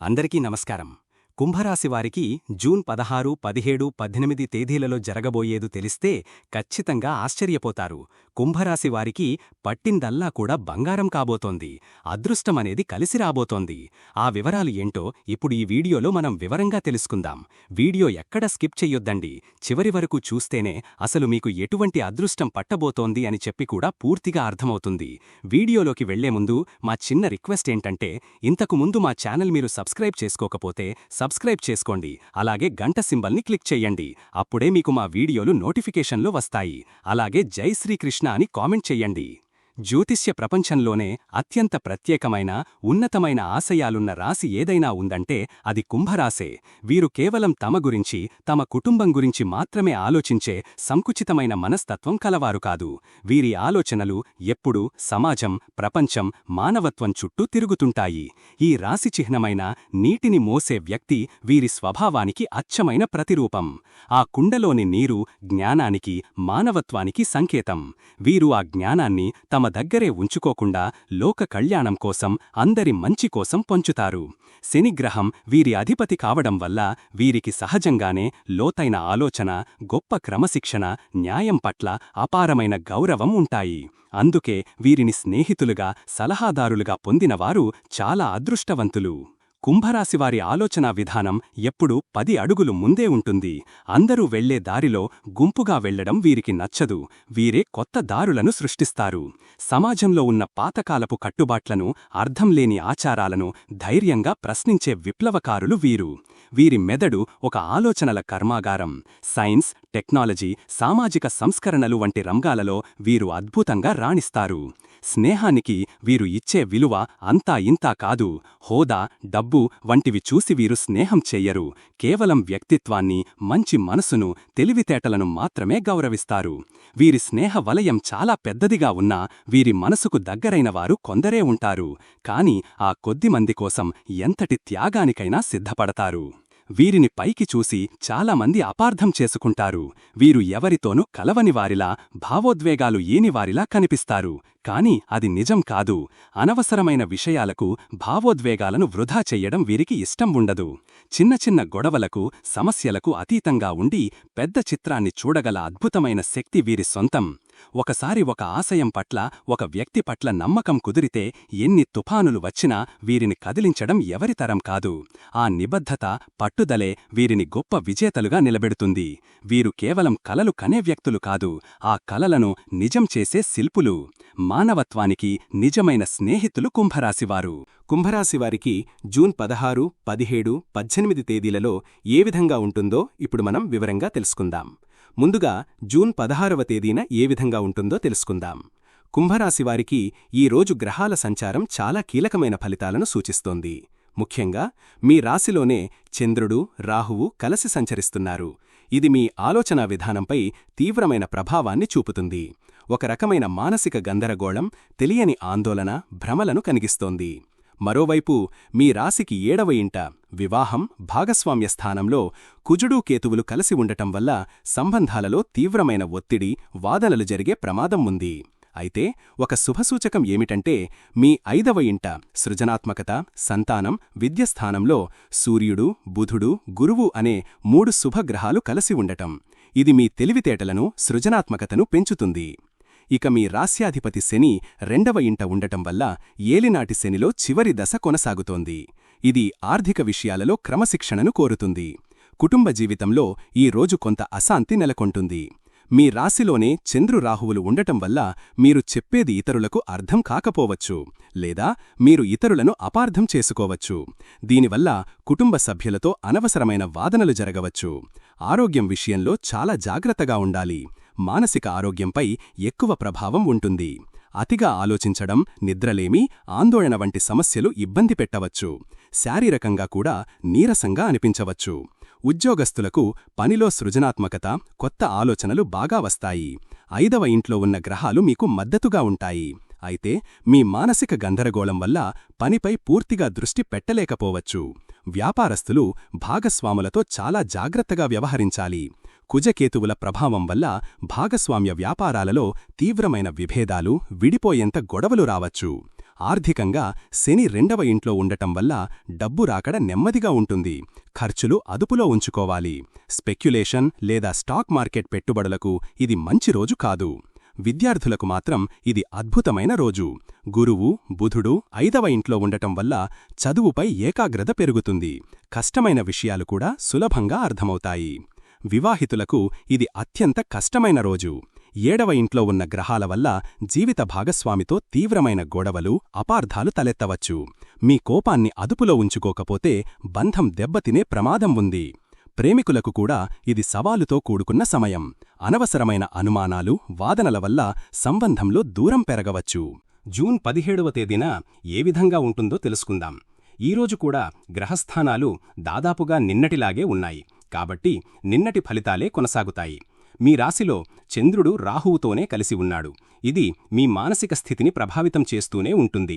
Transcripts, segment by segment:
అందరికీ నమస్కారం. కుంభరాశివారికి జూన్ 16, 17, 18 తేదీలలో జరగబోయేదు తెలిస్తే ఖచ్చితంగా ఆశ్చర్యపోతారు. కుంభరాశివారికి పట్టిందల్లా కూడా బంగారం కాబోతోంది. అదృష్టమనేది కలిసి రాబోతోంది. ఆ వివరాలు ఏంటో ఇప్పుడు ఈ వీడియోలో మనం వివరంగా తెలుసుకుందాం. వీడియో ఎక్కడ స్కిప్ చెయ్యొద్దండి. చివరి వరకు చూస్తేనే అసలు మీకు ఎటువంటి అదృష్టం పట్టబోతోంది అని చెప్పి కూడా పూర్తిగా అర్థమవుతుంది. వీడియోలోకి వెళ్లే ముందు మా చిన్న రిక్వెస్ట్ ఏంటంటే, ఇంతకు ముందు మా ఛానల్ మీరు సబ్స్క్రైబ్ చేసుకోకపోతే సబ్స్క్రైబ్ చేసుకోండి. అలాగే గంట సింబల్ని క్లిక్ చెయ్యండి. అప్పుడే మీకు మా వీడియోలు నోటిఫికేషన్లో వస్తాయి. అలాగే జై శ్రీకృష్ణ అని కామెంట్ చెయ్యండి. జ్యోతిష్య ప్రపంచంలోనే అత్యంత ప్రత్యేకమైన ఉన్నతమైన ఆశయాలున్న రాశి ఏదైనా ఉందంటే అది కుంభరాశే. వీరు కేవలం తమ గురించి, తమ కుటుంబం గురించి మాత్రమే ఆలోచించే సంకుచితమైన మనస్తత్వం కలవారు కాదు. వీరి ఆలోచనలు ఎప్పుడూ సమాజం, ప్రపంచం, మానవత్వం చుట్టూ తిరుగుతుంటాయి. ఈ రాశి చిహ్నమైన నీటిని మోసే వ్యక్తి వీరి స్వభావానికి అచ్చమైన ప్రతిరూపం. ఆ కుండలోని నీరు జ్ఞానానికి, మానవత్వానికి సంకేతం. వీరు ఆ జ్ఞానాన్ని తమ దగ్గరే ఉంచుకోకుండా లోక కళ్యాణం కోసం, అందరి మంచి కోసం పంచుతారు. శనిగ్రహం వీరి అధిపతి కావడం వల్ల వీరికి సహజంగానే లోతైన ఆలోచన, గొప్ప క్రమశిక్షణ, న్యాయం పట్ల అపారమైన గౌరవం ఉంటాయి. అందుకే వీరిని స్నేహితులుగా, సలహాదారులుగా పొందినవారు చాలా అదృష్టవంతులు. కుంభరాశివారి ఆలోచనా విధానం ఎప్పుడూ 10 అడుగులు ముందే ఉంటుంది. అందరూ వెళ్లే దారిలో గుంపుగా వెళ్లడం వీరికి నచ్చదు. వీరే కొత్త దారులను సృష్టిస్తారు. సమాజంలో ఉన్న పాతకాలపు కట్టుబాట్లను, అర్థంలేని ఆచారాలను ధైర్యంగా ప్రశ్నించే విప్లవకారులు వీరు. వీరి మెదడు ఒక ఆలోచనల కర్మాగారం. సైన్స్, టెక్నాలజీ, సామాజిక సంస్కరణలు వంటి రంగాలలో వీరు అద్భుతంగా రాణిస్తారు. స్నేహానికి వీరు ఇచ్చే విలువ అంతా ఇంతా కాదు. హోదా, డబ్బు వంటివి చూసి వీరు స్నేహం చెయ్యరు. కేవలం వ్యక్తిత్వాన్ని, మంచి మనసును, తెలివితేటలను మాత్రమే గౌరవిస్తారు. వీరి స్నేహ వలయం చాలా పెద్దదిగా ఉన్నా వీరి మనసుకు దగ్గరైన వారు కొందరే ఉంటారు. కాని ఆ కొద్దిమంది కోసం ఎంతటి త్యాగానికైనా సిద్ధపడతారు. వీరిని పైకి చూసి చాలామంది అపార్థం చేసుకుంటారు. వీరు ఎవరితోనూ కలవనివారిలా, భావోద్వేగాలు ఏనివారిలా కనిపిస్తారు. కాని అది నిజం కాదు. అనవసరమైన విషయాలకు, భావోద్వేగాలను వృధా చెయ్యడం వీరికి ఇష్టం ఉండదు. చిన్న చిన్న గొడవలకు, సమస్యలకు అతీతంగా ఉండి పెద్ద చిత్రాన్ని చూడగల అద్భుతమైన శక్తి వీరి సొంతం. ఒకసారి ఒక ఆశయం పట్ల, ఒక వ్యక్తి పట్ల నమ్మకం కుదిరితే ఎన్ని తుఫానులు వచ్చినా వీరిని కదిలించడం ఎవరితరం కాదు. ఆ నిబద్ధత, పట్టుదలే వీరిని గొప్ప విజేతలుగా నిలబెడుతుంది. వీరు కేవలం కలలు కనే వ్యక్తులు కాదు, ఆ కలలను నిజం చేసే శిల్పులు. మానవత్వానికి నిజమైన స్నేహితులు కుంభరాశివారు. కుంభరాశివారికి జూన్ 16, 17, 18 తేదీలలో ఏ విధంగా ఉంటుందో ఇప్పుడు మనం వివరంగా తెలుసుకుందాం. ముందుగా జూన్ 16వ తేదీన ఏ విధంగా ఉంటుందో తెలుసుకుందాం. కుంభరాశివారికి ఈ రోజు గ్రహాల సంచారం చాలా కీలకమైన ఫలితాలను సూచిస్తోంది. ముఖ్యంగా మీ రాశిలోనే చంద్రుడు, రాహువు కలసి సంచరిస్తున్నారు. ఇది మీ ఆలోచనా విధానంపై తీవ్రమైన ప్రభావాన్ని చూపుతుంది. ఒక రకమైన మానసిక గందరగోళం, తెలియని ఆందోళన, భ్రమలను కలిగిస్తోంది. మరోవైపు మీ రాశికి 7వ ఇంట వివాహం, భాగస్వామ్య స్థానంలో కుజుడు, కేతువులు కలిసి ఉండటం వల్ల సంబంధాలలో తీవ్రమైన ఒత్తిడి, వాదనలు జరిగే ప్రమాదం ఉంది. అయితే ఒక శుభసూచకం ఏమిటంటే మీ 5వ ఇంట సృజనాత్మకత, సంతానం, విద్యస్థానంలో సూర్యుడు, బుధుడు, గురువు అనే 3 శుభగ్రహాలు కలిసి ఉండటం. ఇది మీ తెలివితేటలను, సృజనాత్మకతను పెంచుతుంది. ఇక మీ రాస్యాధిపతి శని 2వ ఇంట ఉండటం వల్ల ఏలినాటి శనిలో చివరి దశ కొనసాగుతోంది. ఇది ఆర్థిక విషయాలలో క్రమశిక్షణను కోరుతుంది. కుటుంబ జీవితంలో ఈ రోజు కొంత అశాంతి నెలకొంటుంది. మీ రాశిలోనే చంద్రు, రాహువులు ఉండటం వల్ల మీరు చెప్పేది ఇతరులకు అర్థం కాకపోవచ్చు, లేదా మీరు ఇతరులను అపార్థం చేసుకోవచ్చు. దీనివల్ల కుటుంబ సభ్యులతో అనవసరమైన వాదనలు జరగవచ్చు. ఆరోగ్యం విషయంలో చాలా జాగ్రత్తగా ఉండాలి. మానసిక ఆరోగ్యంపై ఎక్కువ ప్రభావం ఉంటుంది. అతిగా ఆలోచించడం, నిద్రలేమి, ఆందోళన వంటి సమస్యలు ఇబ్బంది పెట్టవచ్చు. శారీరకంగా కూడా నీరసంగా అనిపించవచ్చు. ఉద్యోగస్తులకు పనిలో సృజనాత్మకత, కొత్త ఆలోచనలు బాగా వస్తాయి. 5వ ఇంట్లో ఉన్న గ్రహాలు మీకు మద్దతుగా ఉంటాయి. అయితే మీ మానసిక గందరగోళం వల్ల పనిపై పూర్తిగా దృష్టి పెట్టలేకపోవచ్చు. వ్యాపారస్తులు భాగస్వాములతో చాలా జాగ్రత్తగా వ్యవహరించాలి. కుజకేతువుల ప్రభావం వల్ల భాగస్వామ్య వ్యాపారాలలో తీవ్రమైన విభేదాలు, విడిపోయేంత గొడవలు రావచ్చు. ఆర్థికంగా శని 2వ ఇంట్లో ఉండటం వల్ల డబ్బు రాకడ నెమ్మదిగా ఉంటుంది. ఖర్చులు అదుపులో ఉంచుకోవాలి. స్పెక్యులేషన్ లేదా స్టాక్ మార్కెట్ పెట్టుబడులకు ఇది మంచి రోజు కాదు. విద్యార్థులకు మాత్రం ఇది అద్భుతమైన రోజు. గురువు, బుధుడు 5వ ఇంట్లో ఉండటం వల్ల చదువుపై ఏకాగ్రత పెరుగుతుంది. కష్టమైన విషయాలు కూడా సులభంగా అర్థమవుతాయి. వివాహితులకు ఇది అత్యంత కష్టమైన రోజు. 7వ ఇంట్లో ఉన్న గ్రహాల వల్ల జీవిత భాగస్వామితో తీవ్రమైన గొడవలు, అపార్థాలు తలెత్తవచ్చు. మీ కోపాన్ని అదుపులో ఉంచుకోకపోతే బంధం దెబ్బతినే ప్రమాదం ఉంది. ప్రేమికులకు కూడా ఇది సవాలుతో కూడుకున్న సమయం. అనవసరమైన అనుమానాలు, వాదనల వల్ల సంబంధంలో దూరం పెరగవచ్చు. జూన్ 17వ తేదీన ఏ విధంగా ఉంటుందో తెలుసుకుందాం. ఈరోజు కూడా గ్రహస్థానాలు దాదాపుగా నిన్నటిలాగే ఉన్నాయి. కాబట్టి నిన్నటి ఫలితాలే కొనసాగుతాయి. మీ రాశిలో చంద్రుడు రాహువుతోనే కలిసి ఉన్నాడు. ఇది మీ మానసిక స్థితిని ప్రభావితం చేస్తూనే ఉంటుంది.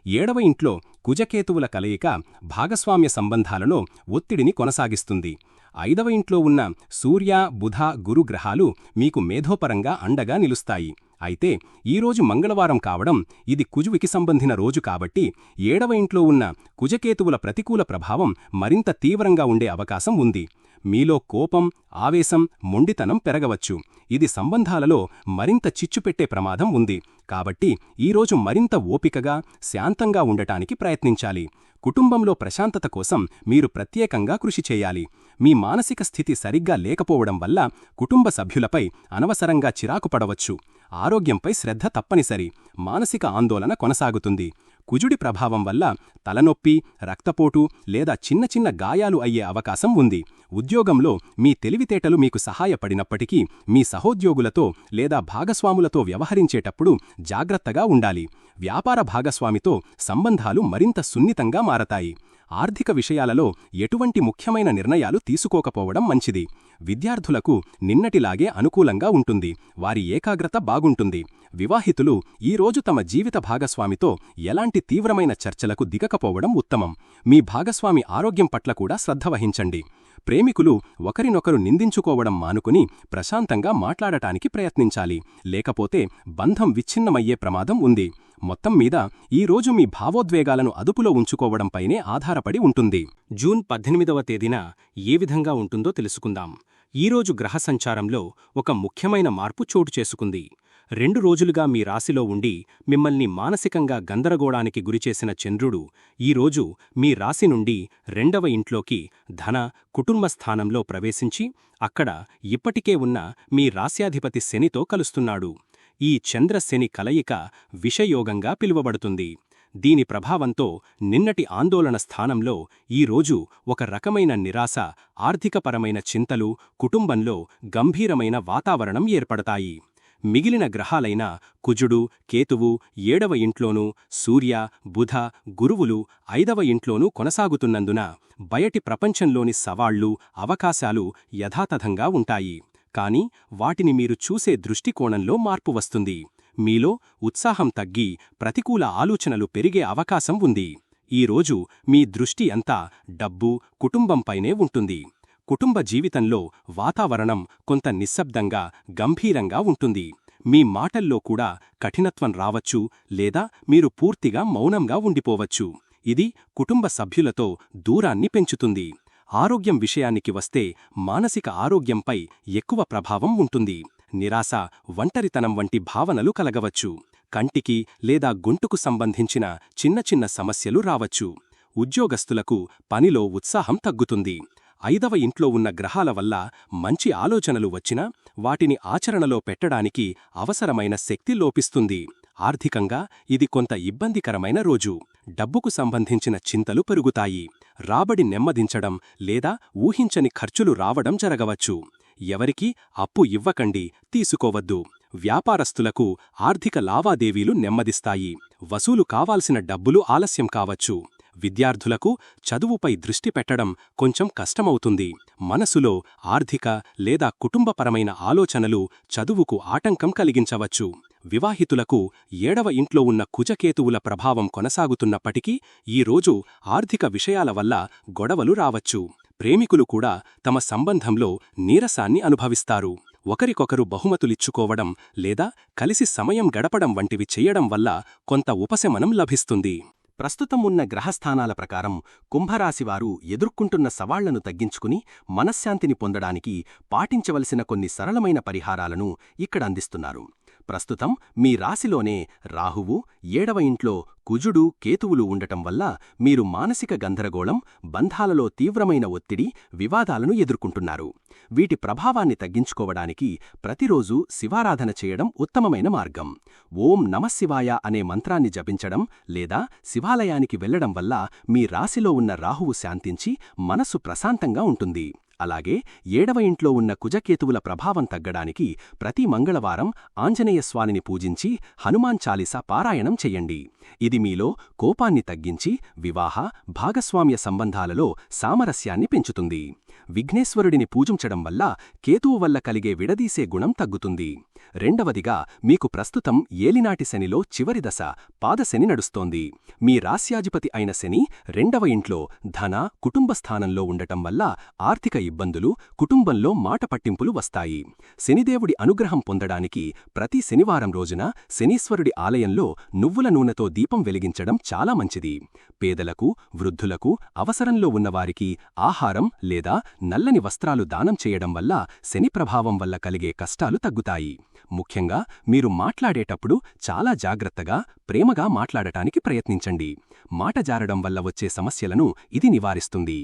7వ ఇంట్లో కుజకేతువుల కలయిక భాగస్వామ్య సంబంధాలలో ఒత్తిడిని కొనసాగిస్తుంది. 5వ ఇంట్లో ఉన్న సూర్య, బుధ, గురు గ్రహాలు మీకు మేధోపరంగా అండగా నిలుస్తాయి. అయితే ఈరోజు మంగళవారం కావడం, ఇది కుజువికి సంబంధిన రోజు కాబట్టి 7వ ఇంట్లో ఉన్న కుజకేతువుల ప్రతికూల ప్రభావం మరింత తీవ్రంగా ఉండే అవకాశం ఉంది. మీలో కోపం, ఆవేశం, మొండితనం పెరగవచ్చు. ఇది సంబంధాలలో మరింత చిచ్చుపెట్టే ప్రమాదం ఉంది. కాబట్టి ఈరోజు మరింత ఓపికగా, శాంతంగా ఉండటానికి ప్రయత్నించాలి. కుటుంబంలో ప్రశాంతత కోసం మీరు ప్రత్యేకంగా కృషి చేయాలి. మీ మానసిక స్థితి సరిగ్గా లేకపోవడం వల్ల కుటుంబ సభ్యులపై అనవసరంగా చిరాకు పడవచ్చు. ఆరోగ్యంపై శ్రద్ధ తప్పనిసరి. మానసిక ఆందోళన కొనసాగుతుంది. కుజుడి ప్రభావం వల్ల తలనొప్పి, రక్తపోటు లేదా చిన్న చిన్న గాయాలు అయ్యే అవకాశం ఉంది. ఉద్యోగంలో మీ తెలివితేటలు మీకు సహాయపడినప్పటికీ మీ సహోద్యోగులతో లేదా భాగస్వాములతో వ్యవహరించేటప్పుడు జాగ్రత్తగా ఉండాలి. వ్యాపార భాగస్వామితో సంబంధాలు మరింత సున్నితంగా మారతాయి. ఆర్థిక విషయాలలో ఎటువంటి ముఖ్యమైన నిర్ణయాలు తీసుకోకపోవడం మంచిది. విద్యార్థులకు నిన్నటిలాగే అనుకూలంగా ఉంటుంది. వారి ఏకాగ్రత బాగుంటుంది. వివాహితులు ఈరోజు తమ జీవిత భాగస్వామితో ఎలాంటి తీవ్రమైన చర్చలకు దిగకపోవడం ఉత్తమం. మీ భాగస్వామి ఆరోగ్యం పట్ల కూడా శ్రద్ధ వహించండి. ప్రేమికులు ఒకరినొకరు నిందించుకోవడం మానుకుని ప్రశాంతంగా మాట్లాడటానికి ప్రయత్నించాలి. లేకపోతే బంధం విచ్ఛిన్నమయ్యే ప్రమాదం ఉంది. మొత్తం మీద ఈరోజు మీ భావోద్వేగాలను అదుపులో ఉంచుకోవడంపైనే ఆధారపడి ఉంటుంది. జూన్ 18వ తేదీన ఏ విధంగా ఉంటుందో తెలుసుకుందాం. ఈరోజు గ్రహ సంచారంలో ఒక ముఖ్యమైన మార్పు చోటు చేసుకుంది. 2 రోజులుగా మీ రాశిలో ఉండి మిమ్మల్ని మానసికంగా గందరగోళానికి గురిచేసిన చంద్రుడు ఈరోజు మీ రాశి నుండి 2వ ఇంట్లోకి ధన, కుటుంబ స్థానంలో ప్రవేశించి అక్కడ ఇప్పటికే ఉన్న మీ రాశ్యాధిపతి శనితో కలుస్తున్నాడు. ఈ చంద్రశని కలయిక విషయోగంగా పిలువబడుతుంది. దీని ప్రభావంతో నిన్నటి ఆందోళన స్థానంలో ఈరోజు ఒక రకమైన నిరాశ, ఆర్థికపరమైన చింతలు, కుటుంబంలో గంభీరమైన వాతావరణం ఏర్పడతాయి. మిగిలిన గ్రహాలైన కుజుడు, కేతువు 7వ ఇంట్లోనూ, సూర్య, బుధ, గురువులు 5వ ఇంట్లోనూ కొనసాగుతున్నందున బయటి ప్రపంచంలోని సవాళ్లు, అవకాశాలు యథాతథంగా ఉంటాయి. కాని వాటిని మీరు చూసే దృష్టికోణంలో మార్పు వస్తుంది. మీలో ఉత్సాహం తగ్గి ప్రతికూల ఆలోచనలు పెరిగే అవకాశం ఉంది. ఈరోజు మీ దృష్టి అంతా డబ్బు, కుటుంబంపైనే ఉంటుంది. కుటుంబ జీవితంలో వాతావరణం కొంత నిశ్శబ్దంగా, గంభీరంగా ఉంటుంది. మీ మాటల్లో కూడా కఠినత్వం రావచ్చు లేదా మీరు పూర్తిగా మౌనంగా ఉండిపోవచ్చు. ఇది కుటుంబ సభ్యులతో దూరాన్ని పెంచుతుంది. ఆరోగ్యం విషయానికి వస్తే మానసిక ఆరోగ్యంపై ఎక్కువ ప్రభావం ఉంటుంది. నిరాశ, ఒంటరితనం వంటి భావనలు కలగవచ్చు. కంటికి లేదా గొంతుకు సంబంధించిన చిన్న చిన్న సమస్యలు రావచ్చు. ఉద్యోగస్తులకు పనిలో ఉత్సాహం తగ్గుతుంది. 5వ ఇంట్లో ఉన్న గ్రహాల వల్ల మంచి ఆలోచనలు వచ్చినా వాటిని ఆచరణలో పెట్టడానికి అవసరమైన శక్తి లోపిస్తుంది. ఆర్థికంగా ఇది కొంత ఇబ్బందికరమైన రోజు. డబ్బుకు సంబంధించిన చింతలు పెరుగుతాయి. రాబడి నెమ్మదించడం లేదా ఊహించని ఖర్చులు రావడం జరగవచ్చు. ఎవరికీ అప్పు ఇవ్వకండి, తీసుకోవద్దు. వ్యాపారస్తులకు ఆర్థిక లావాదేవీలు నెమ్మదిస్తాయి. వసూలు కావాల్సిన డబ్బులు ఆలస్యం కావచ్చు. విద్యార్థులకు చదువుపై దృష్టి పెట్టడం కొంచెం కష్టమవుతుంది. మనసులో ఆర్థిక లేదా కుటుంబపరమైన ఆలోచనలు చదువుకు ఆటంకం కలిగించవచ్చు. వివాహితులకు 7వ ఇంట్లో ఉన్న కుజకేతువుల ప్రభావం కొనసాగుతున్నప్పటికీ ఈరోజు ఆర్థిక విషయాల వల్ల గొడవలు రావచ్చు. ప్రేమికులు కూడా తమ సంబంధంలో నీరసాన్ని అనుభవిస్తారు. ఒకరికొకరు బహుమతులిచ్చుకోవడం లేదా కలిసి సమయం గడపడం వంటివి చెయ్యడం వల్ల కొంత ఉపశమనం లభిస్తుంది. ప్రస్తుతం ఉన్న గ్రహస్థానాల ప్రకారం కుంభరాశివారు ఎదుర్కొంటున్న సవాళ్లను తగ్గించుకుని మనశ్శాంతిని పొందడానికి పాటించవలసిన కొన్ని సరళమైన పరిహారాలను ఇక్కడ అందిస్తున్నారు. ప్రస్తుతం మీ రాశిలోనే రాహువు, 7వ ఇంట్లో కుజుడు, కేతువులు ఉండటం వల్ల మీరు మానసిక గందరగోళం, బంధాలలో తీవ్రమైన ఒత్తిడి, వివాదాలను ఎదుర్కొంటున్నారు. వీటి ప్రభావాన్ని తగ్గించుకోవడానికి ప్రతిరోజూ శివారాధన చేయడం ఉత్తమమైన మార్గం. ఓం నమఃశివాయ అనే మంత్రాన్ని జపించడం లేదా శివాలయానికి వెళ్లడం వల్ల మీ రాశిలో ఉన్న రాహువు శాంతించి మనసు ప్రశాంతంగా ఉంటుంది. అలాగే 7వ ఇంట్లో ఉన్న కుజకేతువుల ప్రభావం తగ్గడానికి ప్రతి మంగళవారం ఆంజనేయస్వామిని పూజించి హనుమాన్ చాలీసా పారాయణం చెయ్యండి. ఇది మీలో కోపాన్ని తగ్గించి వివాహ, భాగస్వామ్య సంబంధాలలో సామరస్యాన్ని పెంచుతుంది. విఘ్నేశ్వరుడిని పూజించడం వల్ల కేతువు వల్ల కలిగే విడదీసే గుణం తగ్గుతుంది. రెండవదిగా, మీకు ప్రస్తుతం ఏలినాటి శనిలో చివరి దశ పాదశని నడుస్తోంది. మీ రాస్యాధిపతి అయిన శని 2వ ఇంట్లో ధన, కుటుంబ స్థానంలో ఉండటం వల్ల ఆర్థిక ఇబ్బందులు, కుటుంబంలో మాట పట్టింపులు వస్తాయి. శనిదేవుడి అనుగ్రహం పొందడానికి ప్రతి శనివారం రోజున శనీశ్వరుడి ఆలయంలో నువ్వుల నూనెతో దీపం వెలిగించడం చాలా మంచిది. పేదలకు, వృద్ధులకు, అవసరంలో ఉన్నవారికి ఆహారం లేదా నల్లని వస్త్రాలు దానం చేయడం వల్ల శని ప్రభావం వల్ల కలిగే కష్టాలు తగ్గుతాయి. ముఖ్యంగా మీరు మాట్లాడేటప్పుడు చాలా జాగ్రత్తగా, ప్రేమగా మాట్లాడటానికి ప్రయత్నించండి. మాట జారడం వల్ల వచ్చే సమస్యలను ఇది నివారిస్తుంది.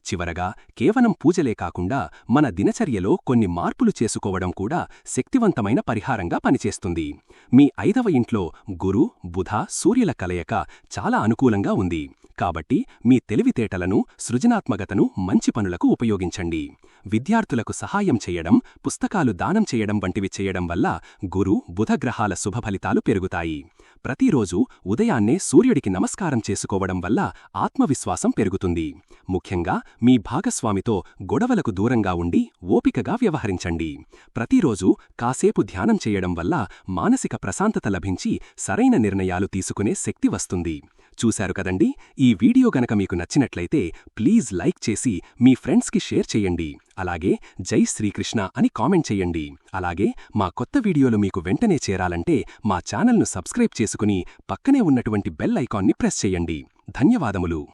చివరగా, కేవలం పూజలే కాకుండా మన దినచర్యలో కొన్ని మార్పులు చేసుకోవడం కూడా శక్తివంతమైన పరిహారంగా పనిచేస్తుంది. మీ 5వ ఇంట్లో గురు, బుధ, సూర్యుల కలయిక చాలా అనుకూలంగా ఉంది. కాబట్టి మీ తెలివితేటలను, సృజనాత్మకతను మంచి పనులకు ఉపయోగించండి. విద్యార్థులకు సహాయం చేయడం, పుస్తకాలు దానం చేయడం వంటివి చేయడం వల్ల గురు, బుధ గ్రహాల శుభఫలితాలు పెరుగుతాయి. ప్రతిరోజు ఉదయాన్నే సూర్యుడికి నమస్కారం చేసుకోవడం వల్ల ఆత్మవిశ్వాసం పెరుగుతుంది. ముఖ్యంగా మీ భాగస్వామితో గొడవలకు దూరంగా ఉండి ఓపికగా వ్యవహరించండి. ప్రతిరోజు కాసేపు ధ్యానం చేయడం వల్ల మానసిక ప్రశాంతత లభించి సరైన నిర్ణయాలు తీసుకునే శక్తి వస్తుంది. చూశారు కదండి, ఈ వీడియో గనక మీకు నచ్చినట్లయితే ప్లీజ్ లైక్ చేసి మీ ఫ్రెండ్స్కి షేర్ చేయండి. అలాగే జై శ్రీకృష్ణ అని కామెంట్ చేయండి. అలాగే మా కొత్త వీడియోలు మీకు వెంటనే చేరాలంటే మా ఛానల్ను సబ్స్క్రైబ్ చేసుకుని పక్కనే ఉన్నటువంటి బెల్ ఐకాన్ని ప్రెస్ చేయండి. ధన్యవాదములు.